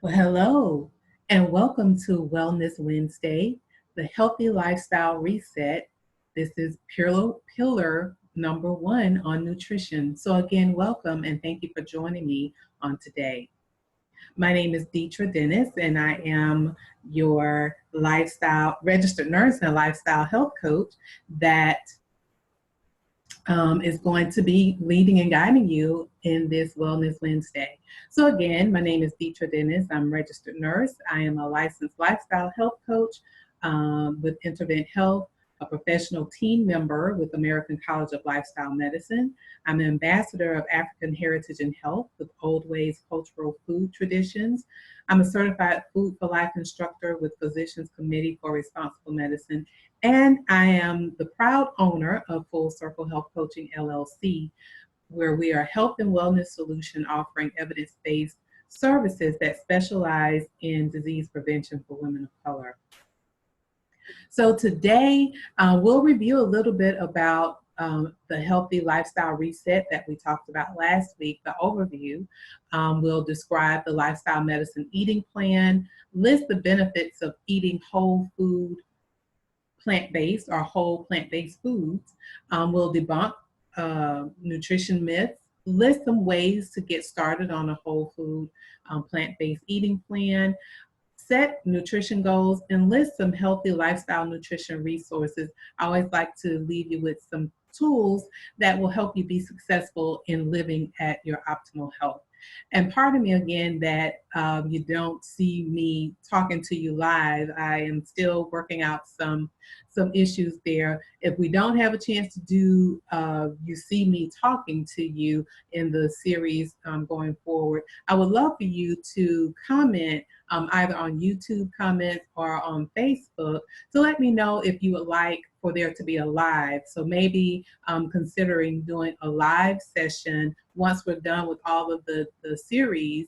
Well, hello, and welcome to Wellness Wednesday, the Healthy Lifestyle Reset. This is pillar number one on nutrition. So, again, welcome and thank you for joining me on today. My name is Deetra Dennis, and I am your lifestyle registered nurse and lifestyle health coach that is going to be leading and guiding you in this Wellness Wednesday. So again, my name is Deetra Dennis. I'm a registered nurse. I am a licensed lifestyle health coach with Intervent Health, a professional team member with American College of Lifestyle Medicine. I'm an ambassador of African Heritage and Health with Old Ways Cultural Food Traditions. I'm a certified Food for Life instructor with Physicians Committee for Responsible Medicine, and I am the proud owner of Full Circle Health Coaching LLC, where we are a health and wellness solution offering evidence-based services that specialize in disease prevention for women of color. So today, we'll review a little bit about the healthy lifestyle reset that we talked about last week, the overview. We'll describe the lifestyle medicine eating plan, list the benefits of eating whole food, plant-based or whole plant-based foods. We'll debunk nutrition myths, list some ways to get started on a whole food plant-based eating plan, set nutrition goals, and list some healthy lifestyle nutrition resources. I always like to leave you with some tools that will help you be successful in living at your optimal health. And pardon me again that you don't see me talking to you live. I am still working out some issues there. If we don't have a chance to do, you see me talking to you in the series going forward, I would love for you to comment either on YouTube comments or on Facebook to let me know if you would like for there to be a live. So maybe considering doing a live session once we're done with all of the series.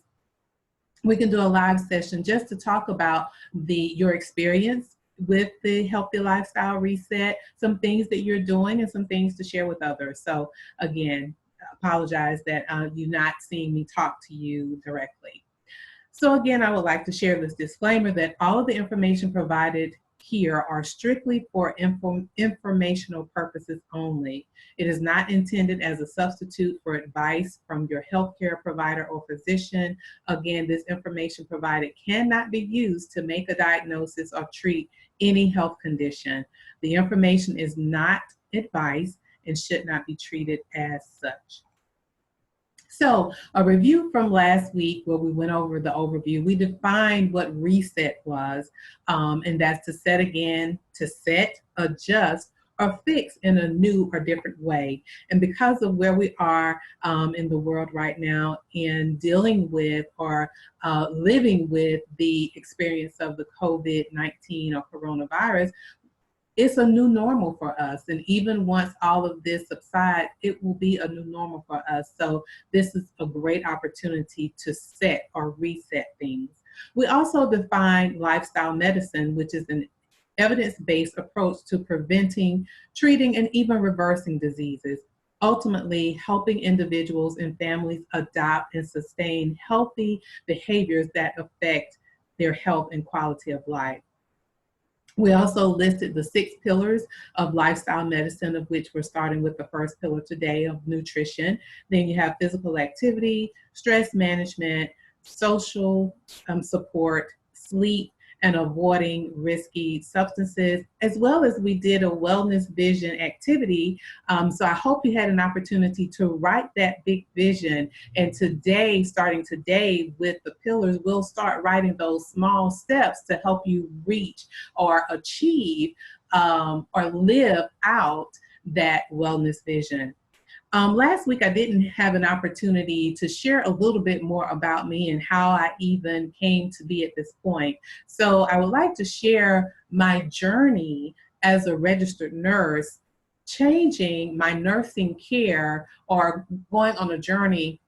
We can do a live session just to talk about your experience with the healthy lifestyle reset, some things that you're doing and some things to share with others. So again, apologize that you're not seeing me talk to you directly. So again, I would like to share this disclaimer that all of the information provided here are strictly for informational purposes only. It is not intended as a substitute for advice from your healthcare provider or physician. Again, this information provided cannot be used to make a diagnosis or treat any health condition. The information is not advice and should not be treated as such. So a review from last week where we went over the overview, we defined what reset was, and that's to set again, to set, adjust, or fix in a new or different way. And because of where we are in the world right now in dealing with or living with the experience of the COVID-19 or coronavirus, it's a new normal for us. And even once all of this subsides, it will be a new normal for us. So this is a great opportunity to set or reset things. We also define lifestyle medicine, which is an evidence-based approach to preventing, treating, and even reversing diseases, ultimately helping individuals and families adopt and sustain healthy behaviors that affect their health and quality of life. We also listed the 6 pillars of lifestyle medicine, of which we're starting with the first pillar today of nutrition. Then you have physical activity, stress management, social support, sleep, and avoiding risky substances, as well as we did a wellness vision activity. So I hope you had an opportunity to write that big vision. And today, starting today with the pillars, we'll start writing those small steps to help you reach or achieve or live out that wellness vision. Last week, I didn't have an opportunity to share a little bit more about me and how I even came to be at this point. So I would like to share my journey as a registered nurse, changing my nursing care or going on a journey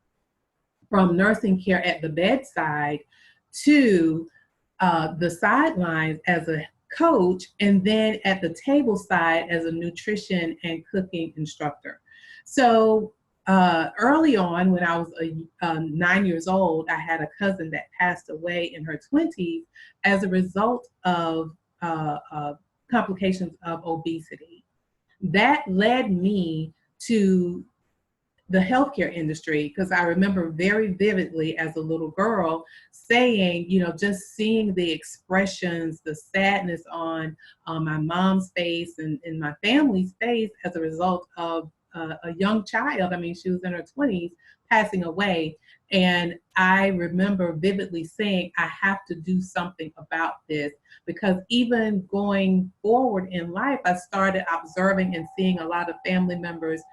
from nursing care at the bedside to the sidelines as a coach, and then at the table side as a nutrition and cooking instructor. So early on, when I was 9 years old, I had a cousin that passed away in her 20s as a result of complications of obesity. That led me to the healthcare industry, because I remember very vividly as a little girl saying, just seeing the expressions, the sadness on my mom's face and my family's face as a result of a young child. I mean, she was in her 20s passing away. And I remember vividly saying, I have to do something about this, because even going forward in life, I started observing and seeing a lot of family members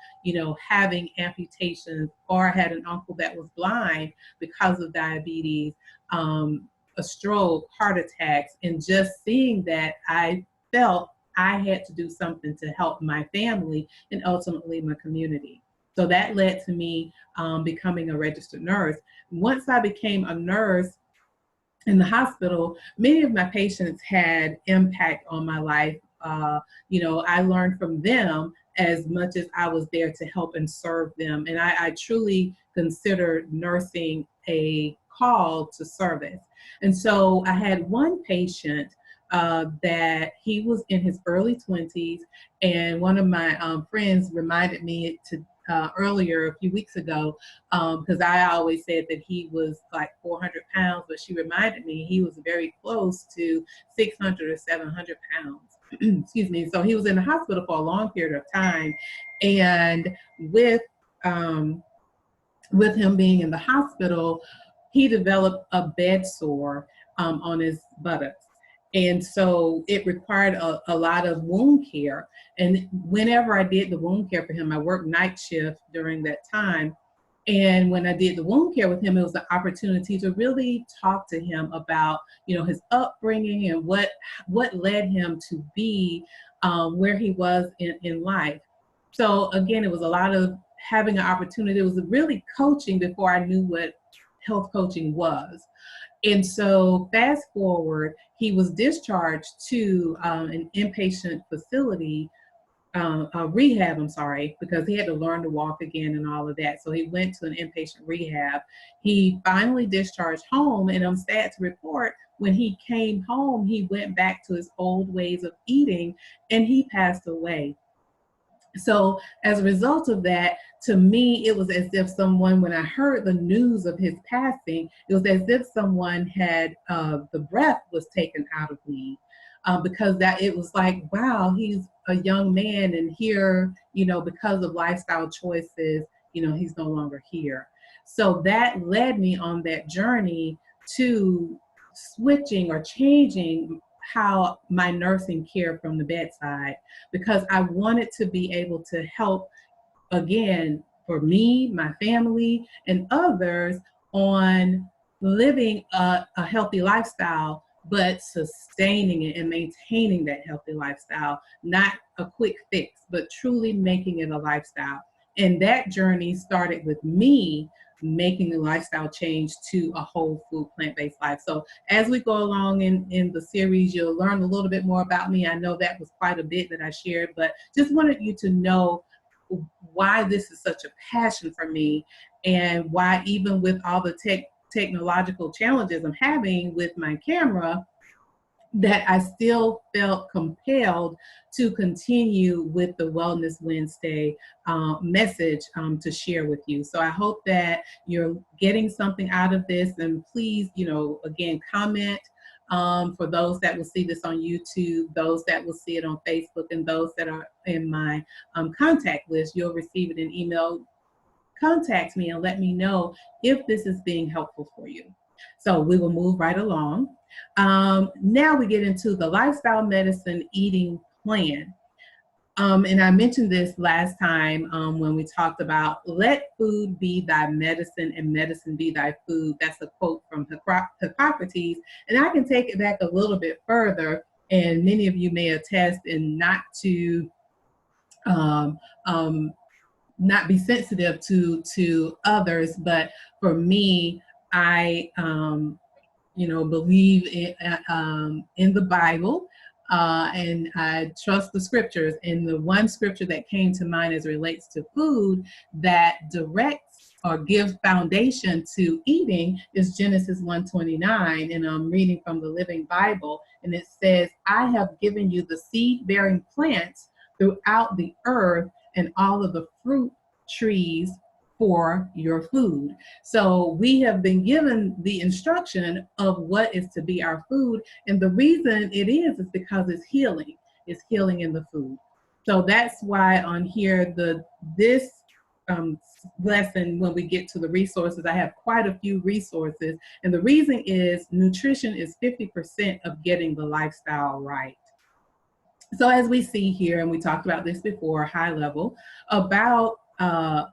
having amputations, or I had an uncle that was blind because of diabetes, a stroke, heart attacks, and just seeing that, I felt I had to do something to help my family and ultimately my community. So that led to me becoming a registered nurse. Once I became a nurse in the hospital, many of my patients had impact on my life. I learned from them as much as I was there to help and serve them. And I truly consider nursing a call to service. And so I had one patient that he was in his early 20s, and one of my friends reminded me to earlier a few weeks ago, because I always said that he was like 400 pounds, but she reminded me he was very close to 600 or 700 pounds. Excuse me. So he was in the hospital for a long period of time, and with him being in the hospital, he developed a bed sore on his buttocks. And so it required a lot of wound care. And whenever I did the wound care for him, I worked night shift during that time. And when I did the wound care with him, it was an opportunity to really talk to him about, his upbringing and what led him to be where he was in life. So again, it was a lot of having an opportunity. It was really coaching before I knew what health coaching was. And so fast forward, he was discharged to an inpatient facility, rehab, I'm sorry, because he had to learn to walk again and all of that. So he went to an inpatient rehab. He finally discharged home, and I'm sad to report, when he came home, he went back to his old ways of eating, and he passed away. So as a result of that, to me, it was as if someone, when I heard the news of his passing, it was as if someone had, the breath was taken out of me, because that it was like, wow, he's a young man, and here, because of lifestyle choices, he's no longer here. So that led me on that journey to switching or changing how my nursing care from the bedside, because I wanted to be able to help, again, for me, my family, and others, on living a healthy lifestyle, but sustaining it and maintaining that healthy lifestyle, not a quick fix, but truly making it a lifestyle. And that journey started with me making a lifestyle change to a whole food, plant-based life. So as we go along in the series, you'll learn a little bit more about me. I know that was quite a bit that I shared, but just wanted you to know why this is such a passion for me, and why, even with all the technological challenges I'm having with my camera, that I still felt compelled to continue with the Wellness Wednesday message to share with you. So I hope that you're getting something out of this, and please, again, comment for those that will see this on YouTube, those that will see it on Facebook, and those that are in my contact list. You'll receive it in email. Contact me and let me know if this is being helpful for you. So we will move right along. Now we get into the lifestyle medicine eating plan. And I mentioned this last time when we talked about let food be thy medicine and medicine be thy food. That's a quote from Hippocrates. And I can take it back a little bit further, and many of you may attest, and not to not be sensitive to others, but for me, I believe in the Bible. and I trust the scriptures. And the one scripture that came to mind as it relates to food that directs or gives foundation to eating is Genesis 1:29, and I'm reading from the Living Bible, and it says, I have given you the seed-bearing plants throughout the earth and all of the fruit trees for your food. So we have been given the instruction of what is to be our food, and the reason it is because it's healing. It's healing in the food. So that's why on here this lesson, when we get to the resources, I have quite a few resources, and the reason is nutrition is 50% of getting the lifestyle right. So as we see here, and we talked about this before, high level, about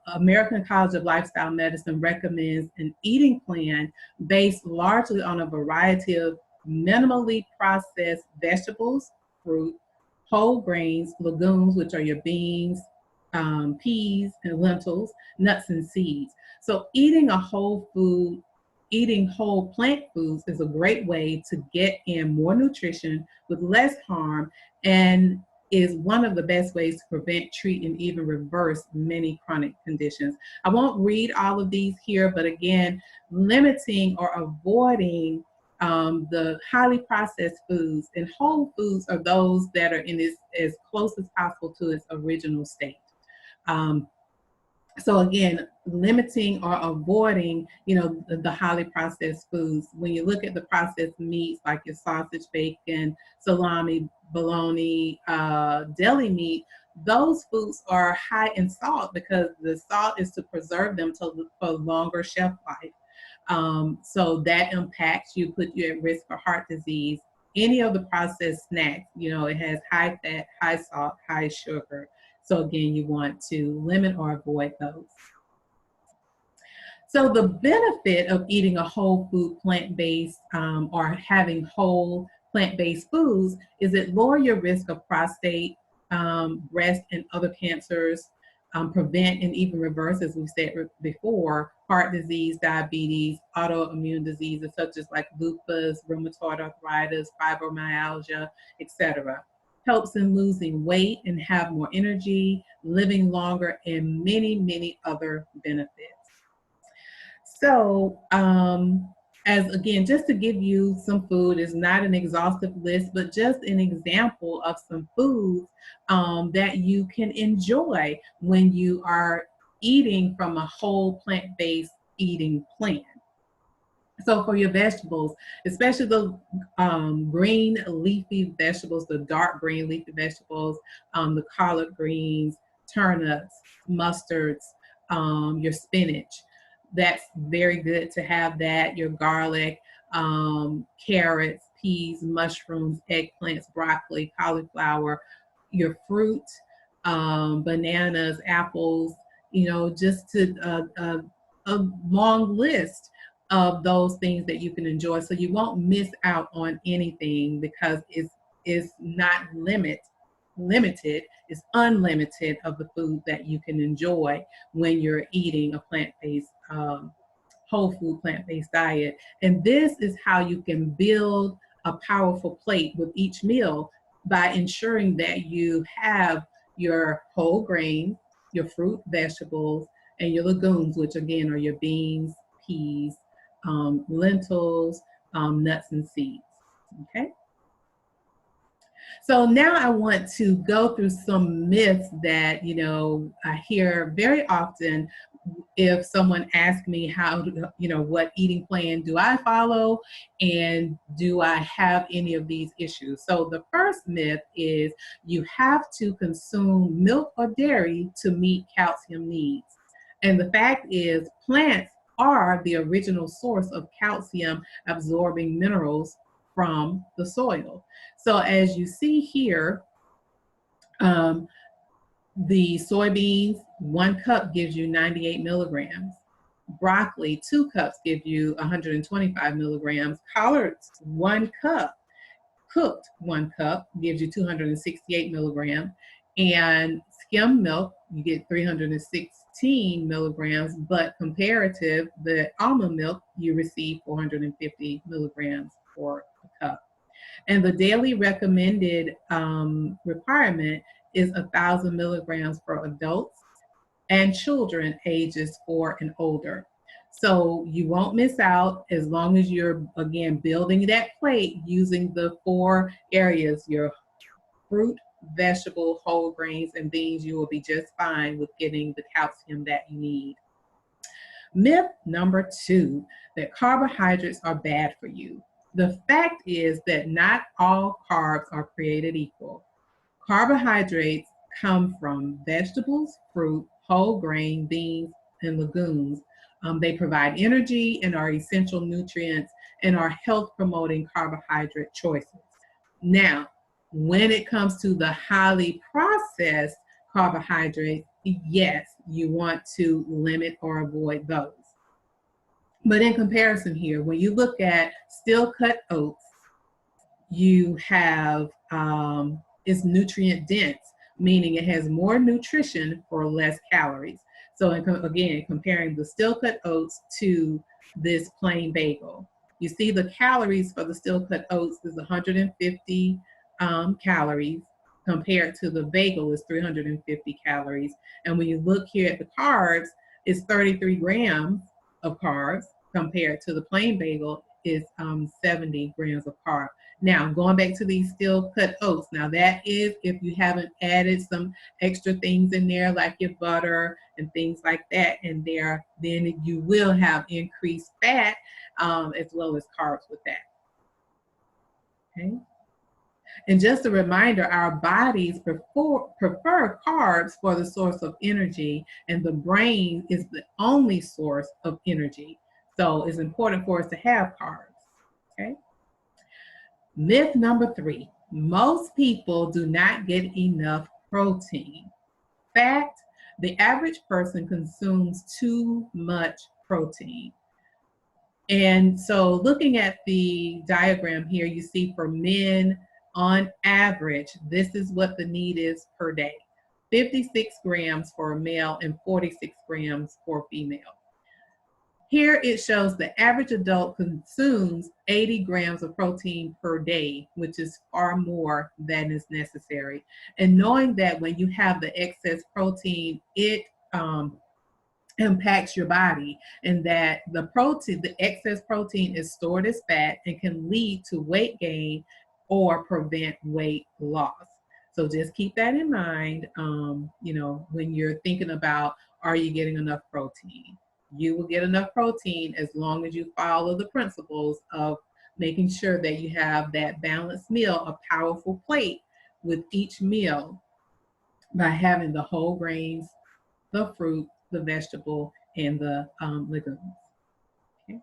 American College of Lifestyle Medicine recommends an eating plan based largely on a variety of minimally processed vegetables, fruit, whole grains, legumes, which are your beans, peas, and lentils, nuts, and seeds. So eating whole plant foods is a great way to get in more nutrition with less harm, and is one of the best ways to prevent, treat, and even reverse many chronic conditions. I won't read all of these here, but again, limiting or avoiding the highly processed foods, and whole foods are those that are in as close as possible to its original state. So again, limiting or avoiding, the highly processed foods. When you look at the processed meats like your sausage, bacon, salami, bologna, deli meat, those foods are high in salt because the salt is to preserve them for longer shelf life. So that impacts you, put you at risk for heart disease. Any of the processed snacks, it has high fat, high salt, high sugar. So again, you want to limit or avoid those. So the benefit of eating a whole food plant-based or having whole plant-based foods is it lower your risk of prostate, breast, and other cancers, prevent and even reverse, as we said before, heart disease, diabetes, autoimmune diseases such as like lupus, rheumatoid arthritis, fibromyalgia, etc. Helps in losing weight and have more energy, living longer, and many, many other benefits. So, as again, just to give you some food, is not an exhaustive list, but just an example of some foods that you can enjoy when you are eating from a whole plant-based eating plan. So for your vegetables, especially the green leafy vegetables, the dark green leafy vegetables, the collard greens, turnips, mustards, your spinach, that's very good to have that. Your garlic, carrots, peas, mushrooms, eggplants, broccoli, cauliflower, your fruit, bananas, apples, just to a long list of those things that you can enjoy. So you won't miss out on anything because it's not limited, it's unlimited of the food that you can enjoy when you're eating a plant-based, whole food plant-based diet. And this is how you can build a powerful plate with each meal by ensuring that you have your whole grains, your fruit, vegetables, and your legumes, which again are your beans, peas, lentils, nuts, and seeds. Okay. So now I want to go through some myths that, I hear very often if someone asks me what eating plan do I follow and do I have any of these issues. So the first myth is you have to consume milk or dairy to meet calcium needs. And the fact is plants are the original source of calcium absorbing minerals from the soil. So as you see here, the soybeans, 1 cup gives you 98 milligrams. Broccoli, 2 cups give you 125 milligrams. Collards, 1 cup, cooked 1 cup, gives you 268 milligrams. And skim milk, you get 316 milligrams, but comparative, the almond milk, you receive 450 milligrams for a cup. And the daily recommended requirement is 1,000 milligrams for adults and children ages 4 and older. So you won't miss out as long as you're, again, building that plate using the 4 areas, your fruit, vegetable, whole grains, and beans. You will be just fine with getting the calcium that you need. Myth number 2, that carbohydrates are bad for you. The fact is that not all carbs are created equal. Carbohydrates come from vegetables, fruit, whole grain, beans, and legumes. They provide energy and are essential nutrients and are health promoting carbohydrate choices. Now, when it comes to the highly processed carbohydrates, yes, you want to limit or avoid those. But in comparison here, when you look at steel cut oats, you have it's nutrient dense, meaning it has more nutrition for less calories. So again, comparing the steel cut oats to this plain bagel, you see the calories for the steel cut oats is 150 calories compared to the bagel is 350 calories. And when you look here at the carbs, it's 33 grams of carbs compared to the plain bagel is 70 grams of carbs. Now, going back to these steel cut oats, now that is if you haven't added some extra things in there like your butter and things like that in there, then you will have increased fat as well as carbs with that. Okay. And just a reminder, our bodies prefer carbs for the source of energy, and the brain is the only source of energy. So it's important for us to have carbs. Okay. Myth number 3, most people do not get enough protein. Fact, the average person consumes too much protein. And so looking at the diagram here, you see for men, on average, this is what the need is per day. 56 grams for a male and 46 grams for a female. Here it shows the average adult consumes 80 grams of protein per day, which is far more than is necessary. And knowing that when you have the excess protein, it impacts your body, and that the excess protein is stored as fat and can lead to weight gain or prevent weight loss. So just keep that in mind, when you're thinking about, are you getting enough protein? You will get enough protein as long as you follow the principles of making sure that you have that balanced meal, a powerful plate with each meal by having the whole grains, the fruit, the vegetable, and the legumes. Okay.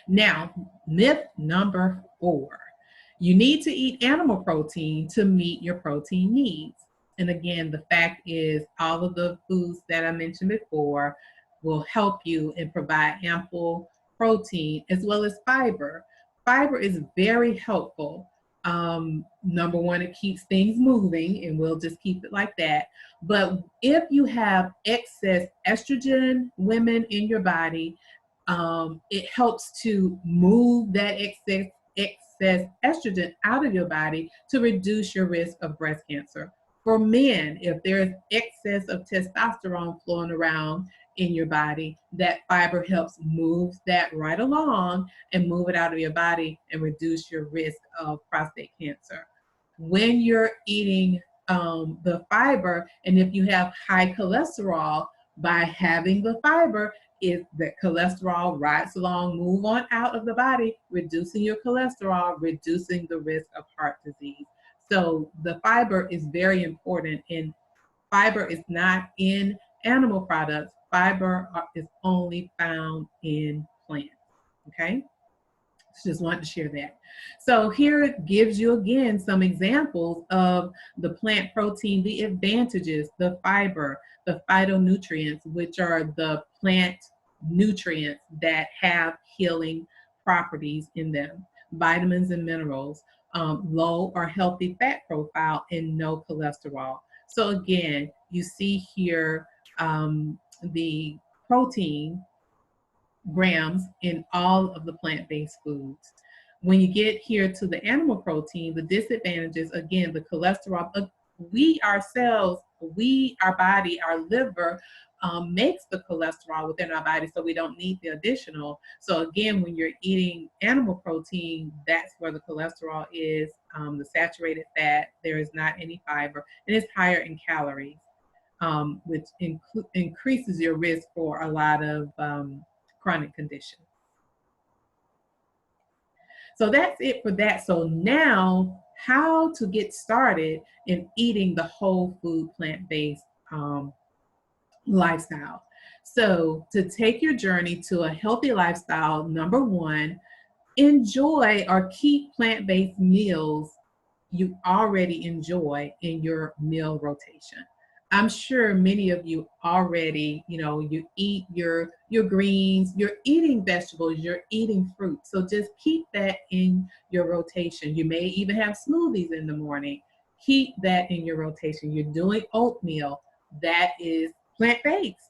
Now, myth number 4. You need to eat animal protein to meet your protein needs. And again, the fact is all of the foods that I mentioned before will help you and provide ample protein as well as fiber. Fiber is very helpful. Number 1, it keeps things moving, and we'll just keep it like that. But if you have excess estrogen, women, in your body, it helps to move that excess estrogen out of your body to reduce your risk of breast cancer. For men, if there's excess of testosterone flowing around in your body, that fiber helps move that right along and move it out of your body and reduce your risk of prostate cancer. When you're eating the fiber, and if you have high cholesterol, by having the fiber, is that cholesterol rides along, move on out of the body, reducing your cholesterol, reducing the risk of heart disease. So the fiber is very important, and fiber is not in animal products. Fiber is only found in plants. Okay? Just wanted to share that. So here it gives you again some examples of the plant protein, the advantages, the fiber, the phytonutrients, which are the plant nutrients that have healing properties in them, vitamins and minerals, low or healthy fat profile, and no cholesterol. So again, you see here the protein grams in all of the plant-based foods. When you get here to the animal protein, the disadvantages, again, the cholesterol, we ourselves, our body, our liver makes the cholesterol within our body, so we don't need the additional. So again, when you're eating animal protein, that's where the cholesterol is, the saturated fat. There is not any fiber, and it's higher in calories, which increases your risk for a lot of chronic conditions. So that's it for that. So now, how to get started in eating the whole food plant-based lifestyle. So to take your journey to a healthy lifestyle, number one, enjoy or keep plant-based meals you already enjoy in your meal rotation. I'm sure many of you already, you eat your greens, you're eating vegetables, you're eating fruit. So just keep that in your rotation. You may even have smoothies in the morning. Keep that in your rotation. You're doing oatmeal. That is plant-based.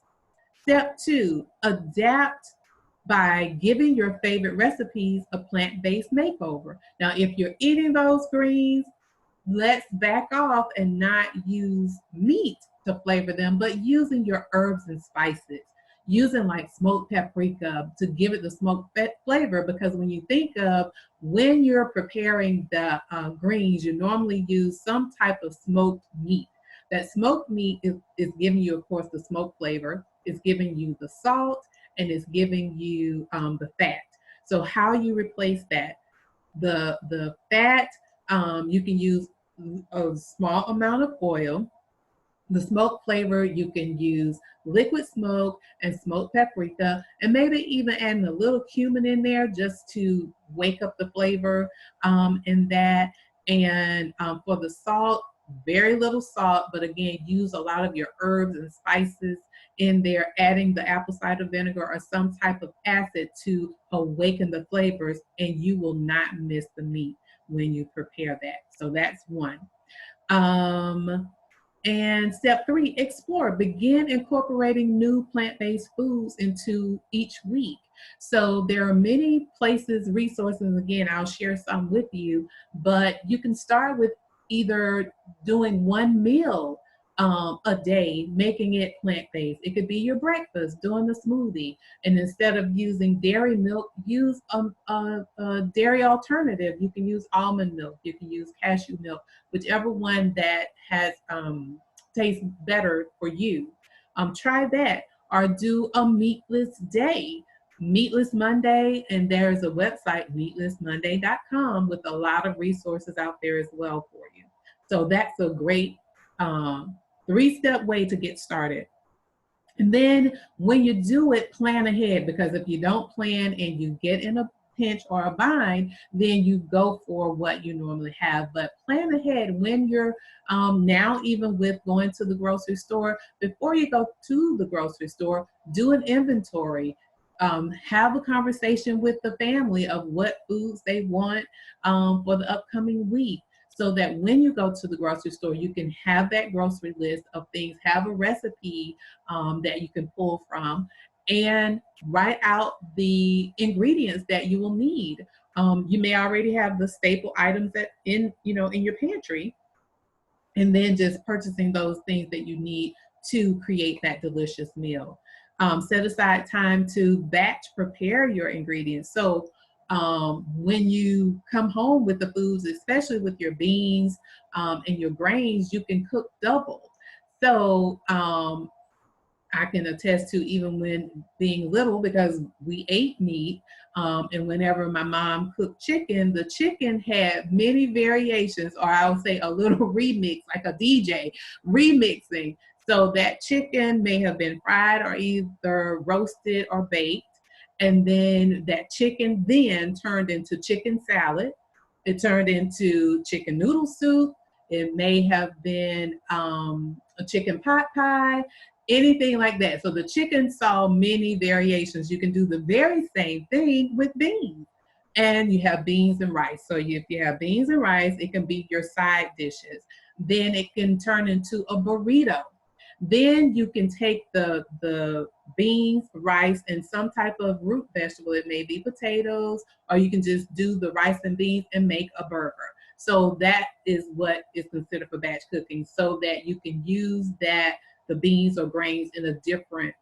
Step two, adapt by giving your favorite recipes a plant-based makeover. Now, if you're eating those greens, let's back off and not use meat to flavor them, but using your herbs and spices, using like smoked paprika to give it the smoked flavor. Because when you think of when you're preparing the greens, you normally use some type of smoked meat. That smoked meat is giving you, of course, the smoke flavor. It's giving you the salt, and it's giving you the fat. So how you replace that? The fat, you can use a small amount of oil. The smoke flavor, you can use liquid smoke and smoked paprika, and maybe even adding a little cumin in there just to wake up the flavor in that. And for the salt, very little salt, but again, use a lot of your herbs and spices in there, adding the apple cider vinegar or some type of acid to awaken the flavors, and you will not miss the meat when you prepare that. So that's one. And step three, explore. Begin incorporating new plant-based foods into each week. So there are many places, resources, again, I'll share some with you, but you can start with either doing one meal a day, making it plant-based. It could be your breakfast, doing a smoothie, and instead of using dairy milk, use a dairy alternative. You can use almond milk, you can use cashew milk, whichever one that has tastes better for you. Try that, or do a meatless day. Meatless Monday, and there's a website, meatlessmonday.com, with a lot of resources out there as well for you. So that's a great three-step way to get started. And then when you do it, plan ahead, because if you don't plan and you get in a pinch or a bind, then you go for what you normally have. But plan ahead when you're now, even with going to the grocery store, before you go to the grocery store, do an inventory. Have a conversation with the family of what foods they want for the upcoming week, so that when you go to the grocery store, you can have that grocery list of things, have a recipe that you can pull from, and write out the ingredients that you will need. You may already have the staple items that in your pantry, and then just purchasing those things that you need to create that delicious meal. Set aside time to batch prepare your ingredients. So when you come home with the foods, especially with your beans and your grains, you can cook double. So I can attest to, even when being little, because we ate meat, and whenever my mom cooked chicken, the chicken had many variations, or I would say a little remix, like a DJ remixing. So that chicken may have been fried or either roasted or baked. And then that chicken then turned into chicken salad. It turned into chicken noodle soup. It may have been a chicken pot pie, anything like that. So the chicken saw many variations. You can do the very same thing with beans. And you have beans and rice. So if you have beans and rice, it can be your side dishes. Then it can turn into a burrito. Then you can take the beans, rice, and some type of root vegetable. It may be potatoes, or you can just do the rice and beans and make a burger. So that is what is considered for batch cooking, so that you can use the beans or grains in a different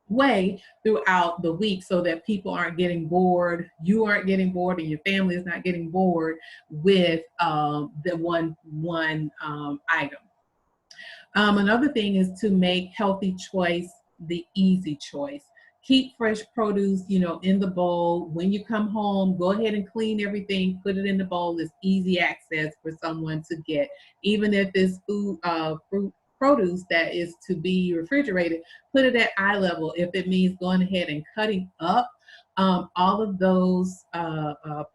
way throughout the week, so that people aren't getting bored, you aren't getting bored, and your family is not getting bored with the one item. Another thing is to make healthy choice the easy choice. Keep fresh produce, in the bowl. When you come home, go ahead and clean everything, put it in the bowl. It's easy access for someone to get. Even if it's fruit produce that is to be refrigerated, put it at eye level. If it means going ahead and cutting up all of those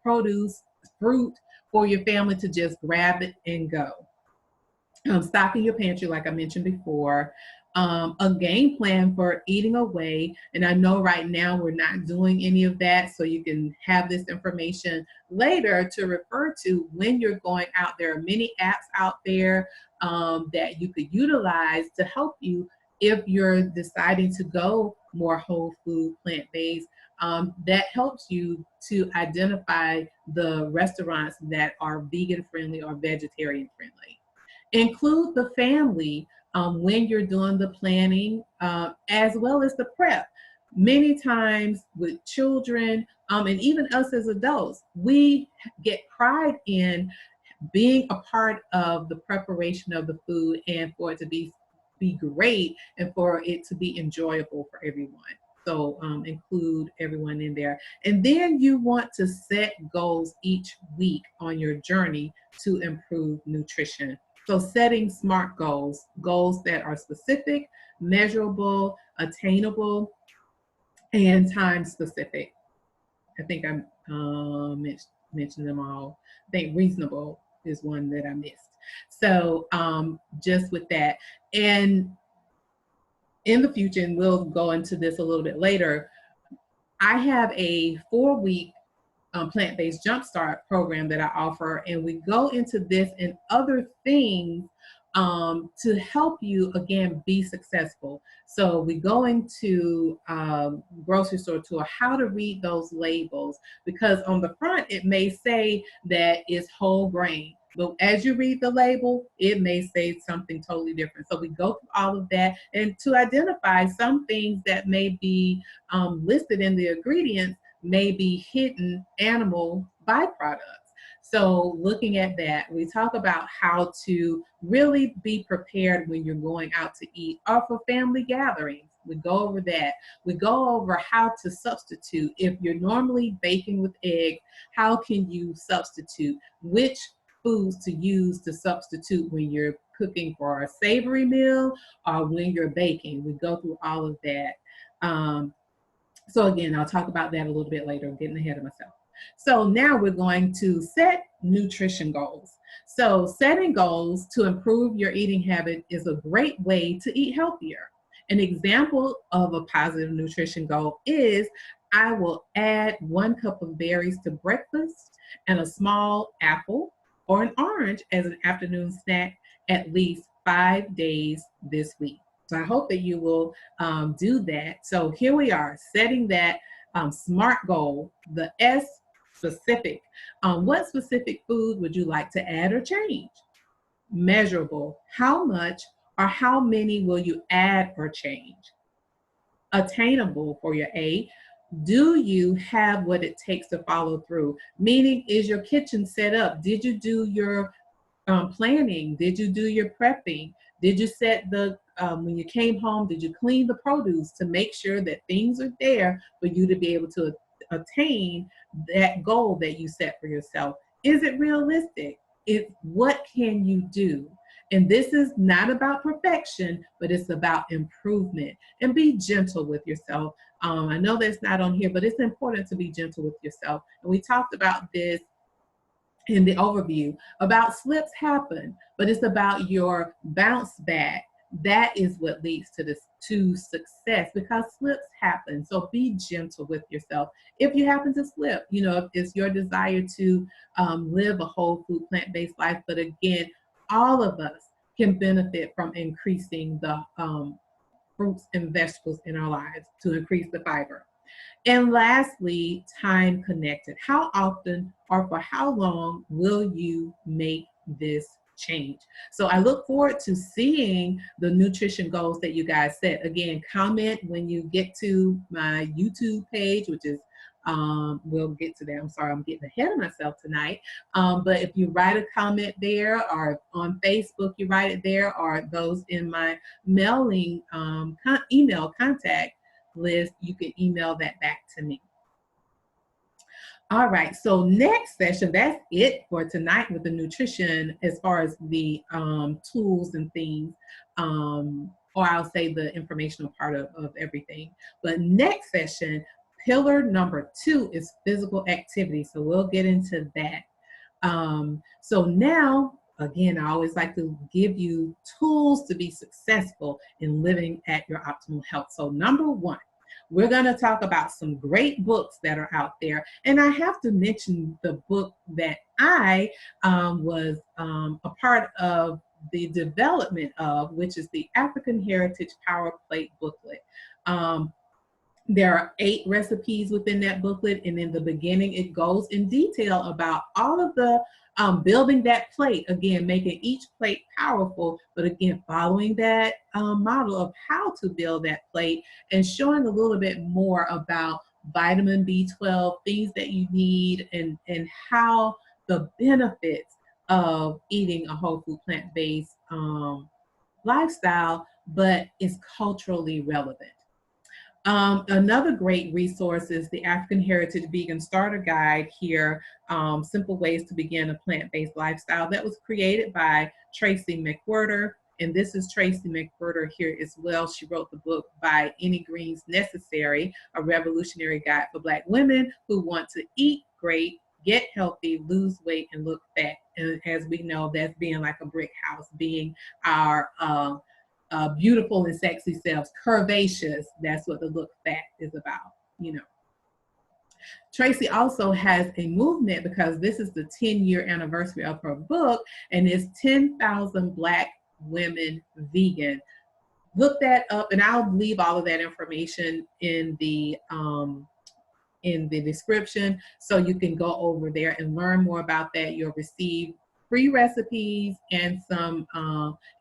produce, fruit, for your family to just grab it and go. Stocking your pantry, like I mentioned before. A game plan for eating away. And I know right now we're not doing any of that, so you can have this information later to refer to when you're going out. There are many apps out there that you could utilize to help you if you're deciding to go more whole food, plant-based. That helps you to identify the restaurants that are vegan friendly or vegetarian friendly. Include the family when you're doing the planning, as well as the prep. Many times with children, and even us as adults, we get pride in being a part of the preparation of the food, and for it to be great, and for it to be enjoyable for everyone. So include everyone in there. And then you want to set goals each week on your journey to improve nutrition. So setting SMART goals, goals that are specific, measurable, attainable, and time specific. I think I mentioned them all. I think reasonable is one that I missed. So just with that. And in the future, and we'll go into this a little bit later, I have a 4-week plant-based Jumpstart program that I offer, and we go into this and other things to help you, again, be successful. So we go into grocery store tour, how to read those labels, because on the front it may say that it's whole grain, but as you read the label, it may say something totally different. So we go through all of that, and to identify some things that may be listed in the ingredients may be hidden animal byproducts. So looking at that, we talk about how to really be prepared when you're going out to eat or for family gatherings. We go over that. We go over how to substitute. If you're normally baking with eggs, how can you substitute? Which foods to use to substitute when you're cooking for a savory meal or when you're baking. We go through all of that. So again, I'll talk about that a little bit later. I'm getting ahead of myself. So now we're going to set nutrition goals. So setting goals to improve your eating habit is a great way to eat healthier. An example of a positive nutrition goal is I will add 1 cup of berries to breakfast and a small apple or an orange as an afternoon snack at least 5 days this week. So I hope that you will do that. So here we are, setting that SMART goal, the S, specific. What specific food would you like to add or change? Measurable, how much or how many will you add or change? Attainable for your A, do you have what it takes to follow through? Meaning, is your kitchen set up? Did you do your planning? Did you do your prepping? Did you set when you came home, did you clean the produce to make sure that things are there for you to be able to attain that goal that you set for yourself? Is it realistic? What can you do? And this is not about perfection, but it's about improvement. And be gentle with yourself. I know that's not on here, but it's important to be gentle with yourself. And we talked about this in the overview about slips happen, but it's about your bounce back. That is what leads to success, because slips happen. So be gentle with yourself. If you happen to slip, if it's your desire to live a whole food, plant-based life, but again, all of us can benefit from increasing the fruits and vegetables in our lives to increase the fiber. And lastly, time connected. How often or for how long will you make this change? So I look forward to seeing the nutrition goals that you guys set. Again, comment when you get to my YouTube page, which is we'll get to that. I'm sorry, I'm getting ahead of myself tonight. But if you write a comment there, or on Facebook, you write it there, or those in my mailing email contact list, you can email that back to me. All right, so next session, that's it for tonight with the nutrition as far as the tools and things, or I'll say the informational part of everything. But next session, pillar number 2 is physical activity. So we'll get into that. So now, again, I always like to give you tools to be successful in living at your optimal health. So number 1, we're going to talk about some great books that are out there. And I have to mention the book that I was a part of the development of, which is the African Heritage Power Plate Booklet. There are 8 recipes within that booklet, and in the beginning, it goes in detail about all of the building that plate, again, making each plate powerful, but again, following that model of how to build that plate and showing a little bit more about vitamin B12, things that you need, and how the benefits of eating a whole food plant-based lifestyle, but is culturally relevant. Another great resource is the African Heritage Vegan Starter Guide here, Simple Ways to Begin a Plant-Based Lifestyle. That was created by Tracy McWhirter, and this is Tracy McWhirter here as well. She wrote the book By Any Greens Necessary, a revolutionary guide for Black women who want to eat great, get healthy, lose weight, and look fat. And as we know, that's being like a brick house, being our beautiful and sexy selves, curvaceous. That's what the look fat is about, you know. Tracy also has a movement because this is the 10-year anniversary of her book, and it's 10,000 Black Women Vegan. Look that up, and I'll leave all of that information in the description, so you can go over there and learn more about that. You'll receive free recipes and some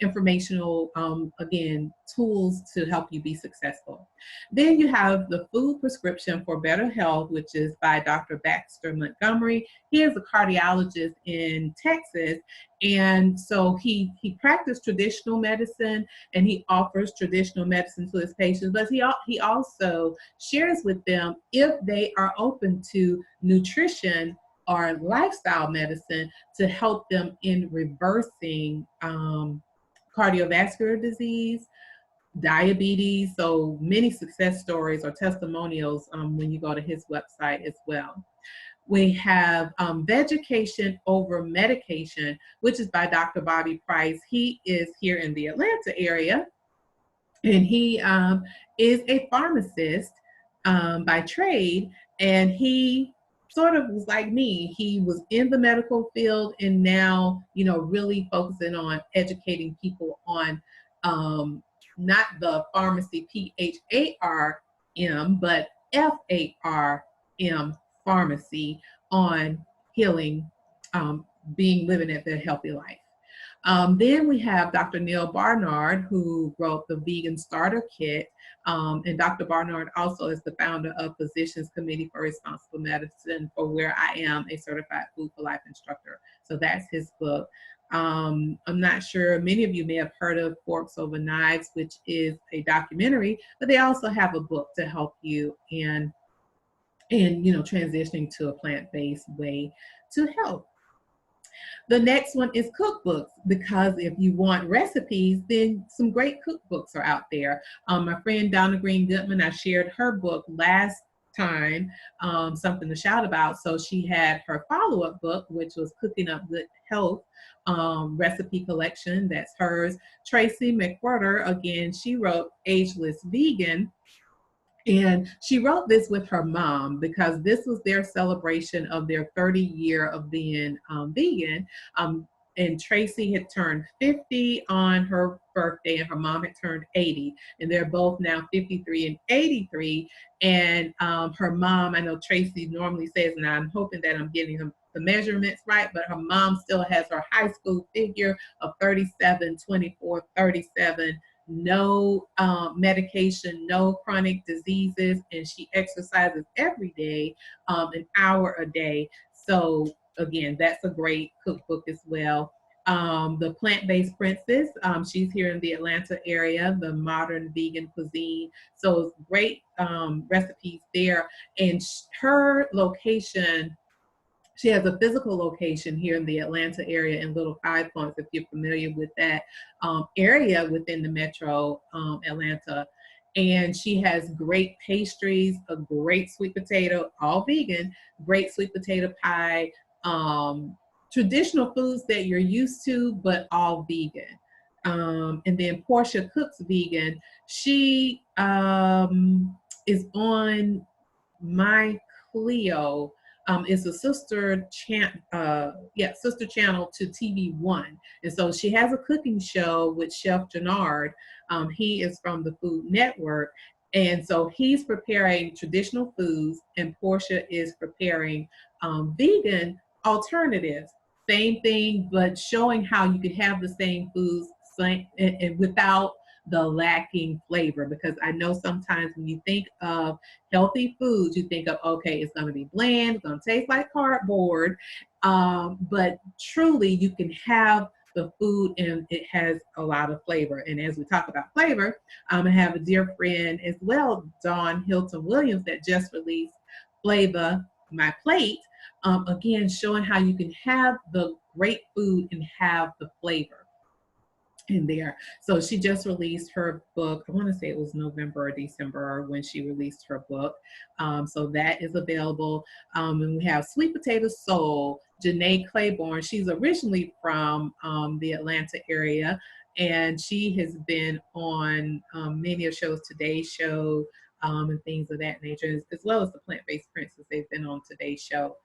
informational, again, tools to help you be successful. Then you have the Food Prescription for Better Health, which is by Dr. Baxter Montgomery. He is a cardiologist in Texas, and so he practiced traditional medicine, and he offers traditional medicine to his patients, but he also shares with them if they are open to nutrition or lifestyle medicine to help them in reversing cardiovascular disease, diabetes. So many success stories or testimonials when you go to his website as well. We have Vegetation Over Medication, which is by Dr. Bobby Price. He is here in the Atlanta area, and he is a pharmacist by trade, and he sort of was like me. He was in the medical field, and now, you know, really focusing on educating people on not the pharmacy, PHARM, but FARM pharmacy, on healing, living at their healthy life. Then we have Dr. Neal Barnard, who wrote the Vegan Starter Kit. And Dr. Barnard also is the founder of Physicians Committee for Responsible Medicine, for where I am a certified Food for Life instructor. So that's his book. I'm not sure, many of you may have heard of Forks Over Knives, which is a documentary, but they also have a book to help you in transitioning to a plant-based way to health. The next one is cookbooks, because if you want recipes, then some great cookbooks are out there. My friend Donna Green Goodman, I shared her book last time, something to shout about. So she had her follow-up book, which was Cooking Up Good Health recipe collection. That's hers. Tracy McWhirter, again, she wrote Ageless Vegan. And she wrote this with her mom because this was their celebration of their 30-year of being vegan. and Tracy had turned 50 on her birthday, and her mom had turned 80, and they're both now 53 and 83. And her mom, I know Tracy normally says, and I'm hoping that I'm getting the measurements right, but her mom still has her high school figure of 37, 24, 37, no medication, no chronic diseases, and she exercises every day, an hour a day. So again, that's a great cookbook as well. The Plant-Based Princess, she's here in the Atlanta area, the modern vegan cuisine. So it's great recipes there. And her location, she has a physical location here in the Atlanta area in Little Five Points, if you're familiar with that area within the metro Atlanta. And she has great pastries, a great sweet potato, all vegan, great sweet potato pie, traditional foods that you're used to, but all vegan. And then Portia Cooks Vegan. She is on My Cleo. It's a sister sister channel to TV1, and so she has a cooking show with Chef Jannard. He is from the Food Network, and so he's preparing traditional foods, and Portia is preparing vegan alternatives. Same thing, but showing how you can have the same foods and without the lacking flavor. Because I know sometimes when you think of healthy foods, you think of, okay, it's going to be bland, it's going to taste like cardboard, but truly you can have the food and it has a lot of flavor. And as we talk about flavor, I have a dear friend as well, Dawn Hilton Williams, that just released Flavor My Plate, again showing how you can have the great food and have the flavor in there. So she just released her book. I want to say it was November or December when she released her book. So that is available. And we have Sweet Potato Soul, Janae Claiborne. She's originally from the Atlanta area, and she has been on many of shows, Today's Show, and things of that nature, as well as the Plant-Based Princess. They've been on Today's Show.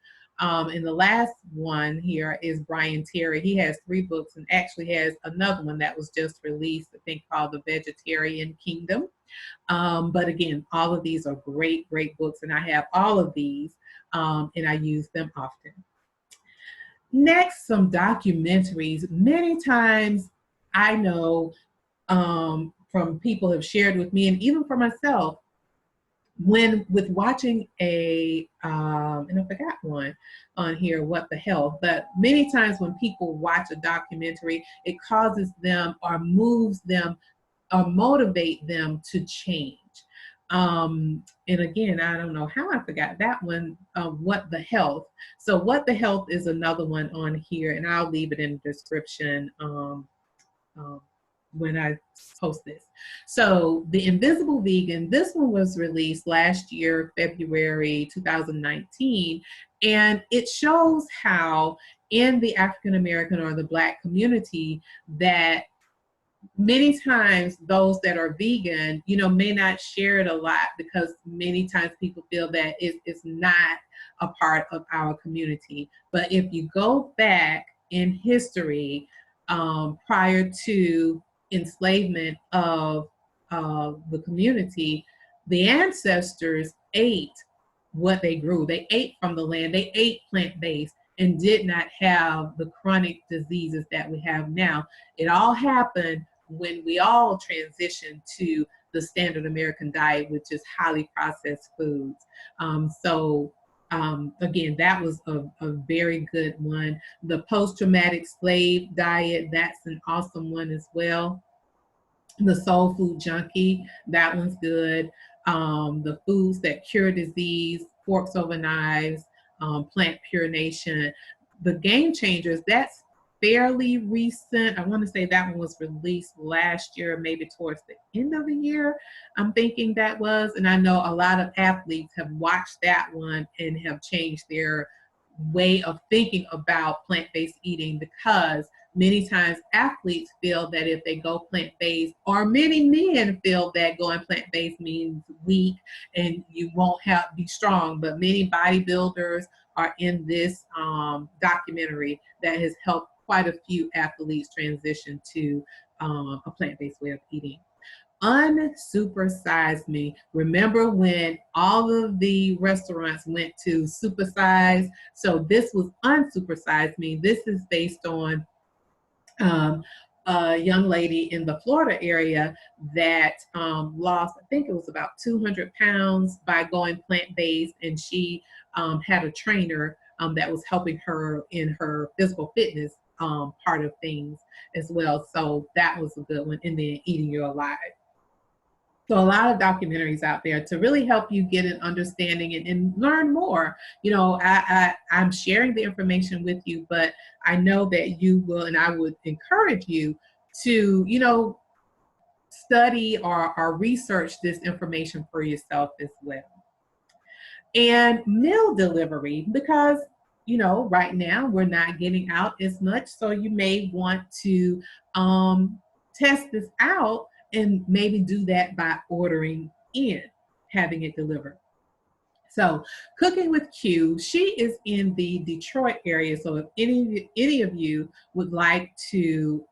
And the last one here is Brian Terry. He has 3 books and actually has another one that was just released, I think, called The Vegetarian Kingdom. But again, all of these are great, great books, and I have all of these, and I use them often. Next, some documentaries. Many times I know from people have shared with me, and even for myself, when with watching and I forgot one on here, What the Health, but many times when people watch a documentary, it causes them or moves them or motivate them to change. And again, I don't know how I forgot that one, What the Health. So What the Health is another one on here, and I'll leave it in the description when I post this. So The Invisible Vegan, this one was released last year, February 2019, and it shows how in the African American or the Black community that many times those that are vegan, may not share it a lot because many times people feel that it's not a part of our community. But if you go back in history, prior to enslavement of the community, the ancestors ate what they grew. They ate from the land. They ate plant-based and did not have the chronic diseases that we have now. It all happened when we all transitioned to the standard American diet, which is highly processed foods. Again, that was a very good one. The post-traumatic slave diet, that's an awesome one as well. The Soul Food Junkie, that one's good. The Foods That Cure Disease, Forks Over Knives, Plant Pure Nation. The Game Changers, that's fairly recent. I want to say that one was released last year, maybe towards the end of the year, I'm thinking that was. And I know a lot of athletes have watched that one and have changed their way of thinking about plant-based eating, because many times athletes feel that if they go plant-based, or many men feel that going plant-based means weak and you won't be strong, but many bodybuilders are in this documentary that has helped quite a few athletes transition to a plant-based way of eating. Unsupersize me. Remember when all of the restaurants went to supersize? So this was unsupersize me. This is based on um, a young lady in the Florida area that lost, I think it was about 200 pounds by going plant-based, and she had a trainer that was helping her in her physical fitness part of things as well. So that was a good one. And then Eating Your Alive. So a lot of documentaries out there to really help you get an understanding and learn more. You know, I'm sharing the information with you, but I know that you will, and I would encourage you to, you know, study or research this information for yourself as well. And meal delivery, because you know, right now we're not getting out as much, so you may want to test this out and maybe do that by ordering in, having it delivered. So, Cooking with Q, she is in the Detroit area. So, if any of you would like to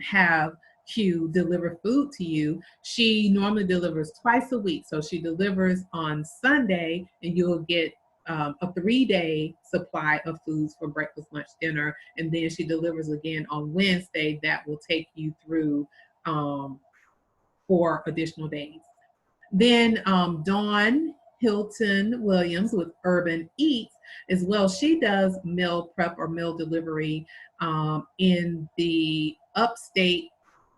have Q deliver food to you, she normally delivers twice a week. So, she delivers on Sunday, and you'll get a 3-day supply of foods for breakfast, lunch, dinner, and then she delivers again on Wednesday. That will take you through 4 additional days. Then Dawn Hilton Williams with herban-eats as well. She does meal prep or meal delivery in the upstate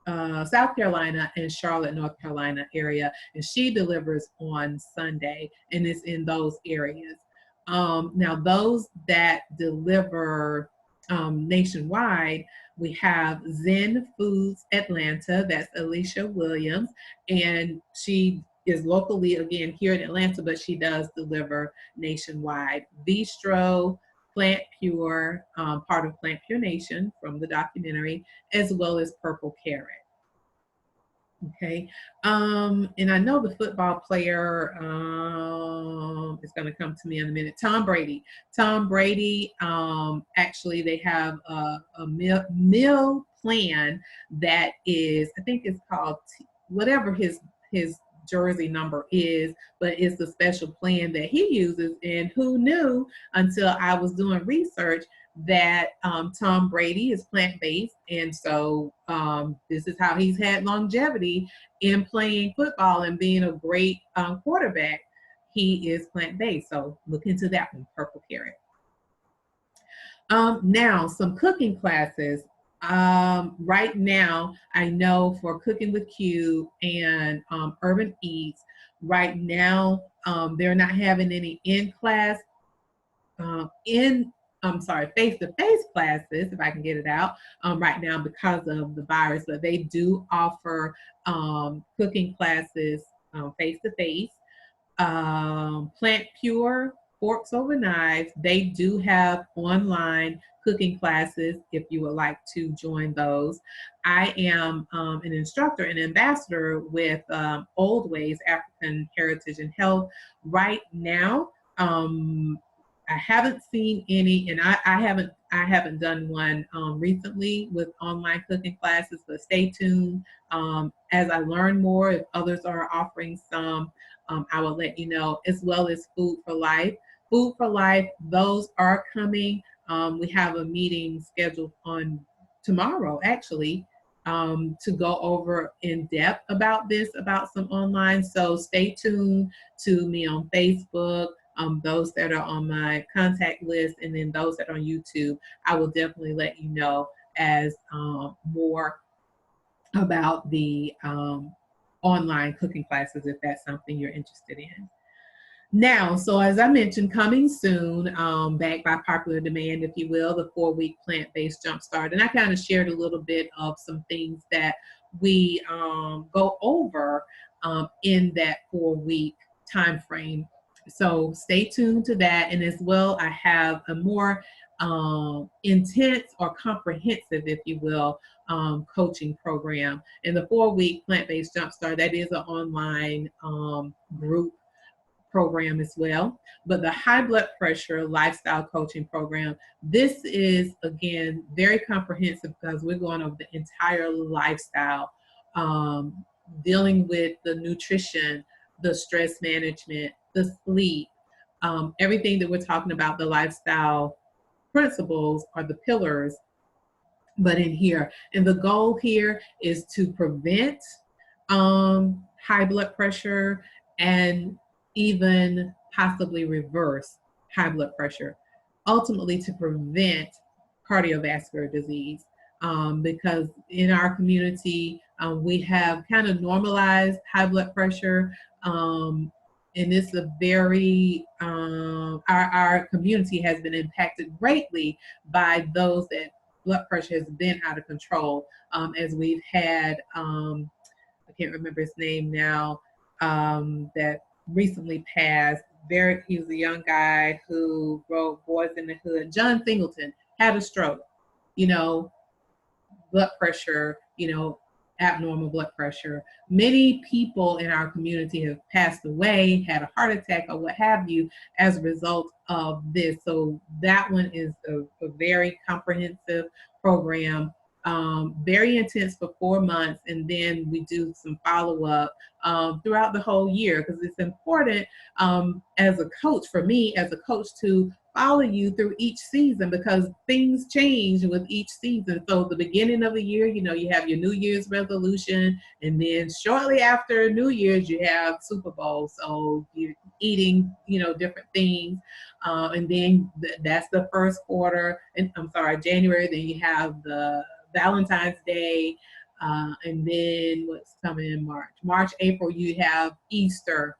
South Carolina and Charlotte, North Carolina area, and she delivers on Sunday, and it's in those areas. Now, those that deliver nationwide, we have Zen Foods Atlanta. That's Alicia Williams, and she is locally again here in Atlanta, but she does deliver nationwide. Bistro, Plant Pure, part of Plant Pure Nation from the documentary, as well as Purple Carrot. Okay, and I know the football player is going to come to me in a minute. Tom Brady. Tom Brady. Actually, they have a meal plan that is, I think it's called whatever his jersey number is, but it's a special plan that he uses. And who knew until I was doing research that Tom Brady is plant-based, and so this is how he's had longevity in playing football and being a great quarterback. He is plant-based, so look into that one, Purple Carrot. Now, some cooking classes. Right now, I know for Cooking with Q and herban-eats, right now they're not having any in-class face-to-face classes, if I can get it out, right now because of the virus, but they do offer cooking classes face-to-face. Plant Pure, Forks Over Knives, they do have online cooking classes if you would like to join those. I am an instructor and ambassador with Old Ways, African Heritage and Health. Right now, I haven't seen any, and I haven't done one recently with online cooking classes, but stay tuned. As I learn more, if others are offering some, I will let you know, as well as Food for Life. Food for Life, those are coming. We have a meeting scheduled on tomorrow, actually, to go over in depth about this, about some online. So stay tuned to me on Facebook. Those that are on my contact list, and then those that are on YouTube, I will definitely let you know as more about the online cooking classes if that's something you're interested in. Now, so as I mentioned, coming soon, backed by popular demand, if you will, the 4-week plant-based Jumpstart. And I kind of shared a little bit of some things that we go over in that 4-week time frame. So stay tuned to that. And as well, I have a more intense or comprehensive, if you will, coaching program. And the 4-week plant-based Jumpstart, that is an online group program as well. But the high blood pressure lifestyle coaching program, this is, again, very comprehensive because we're going over the entire lifestyle, dealing with the nutrition, the stress management, the sleep, everything that we're talking about, the lifestyle principles are the pillars, but in here. And the goal here is to prevent high blood pressure and even possibly reverse high blood pressure, ultimately to prevent cardiovascular disease. Because in our community, we have kind of normalized high blood pressure. And it's a very, our community has been impacted greatly by those that blood pressure has been out of control, as we've had, I can't remember his name now, that recently passed. He was a young guy who wrote Boys in the Hood. John Singleton had a stroke, you know, blood pressure, abnormal blood pressure. Many people in our community have passed away, had a heart attack or what have you as a result of this. So that one is a very comprehensive program, very intense for 4 months. And then we do some follow-up throughout the whole year, because it's important as a coach, for me as a coach, to follow you through each season, because things change with each season. So the beginning of the year, you have your New Year's resolution, and then shortly after New Year's, you have Super Bowl. So you're eating, different things. And then that's the first quarter, and I'm sorry, January. Then you have the Valentine's Day. And then what's coming in March, April, you have Easter.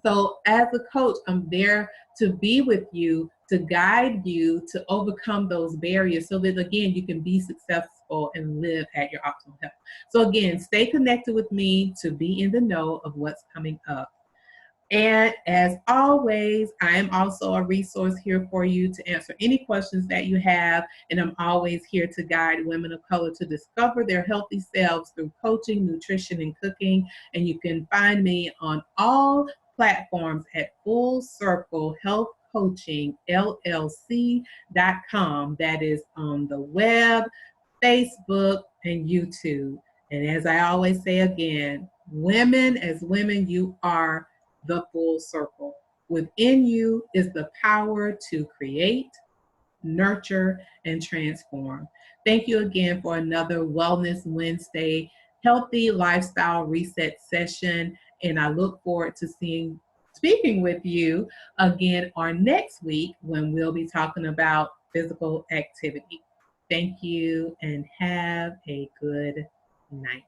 So as a coach, I'm there to be with you, to guide you, to overcome those barriers so that, again, you can be successful and live at your optimal health. So again, stay connected with me to be in the know of what's coming up. And as always, I am also a resource here for you to answer any questions that you have. And I'm always here to guide women of color to discover their healthy selves through coaching, nutrition, and cooking. And you can find me on all platforms at Full Circle Health Coaching LLC.com. That is on the web, Facebook, and YouTube. And as I always say again, women, as women, you are the full circle. Within you is the power to create, nurture, and transform. Thank you again for another Wellness Wednesday healthy lifestyle reset session. And I look forward to speaking with you again on next week, when we'll be talking about physical activity. Thank you and have a good night.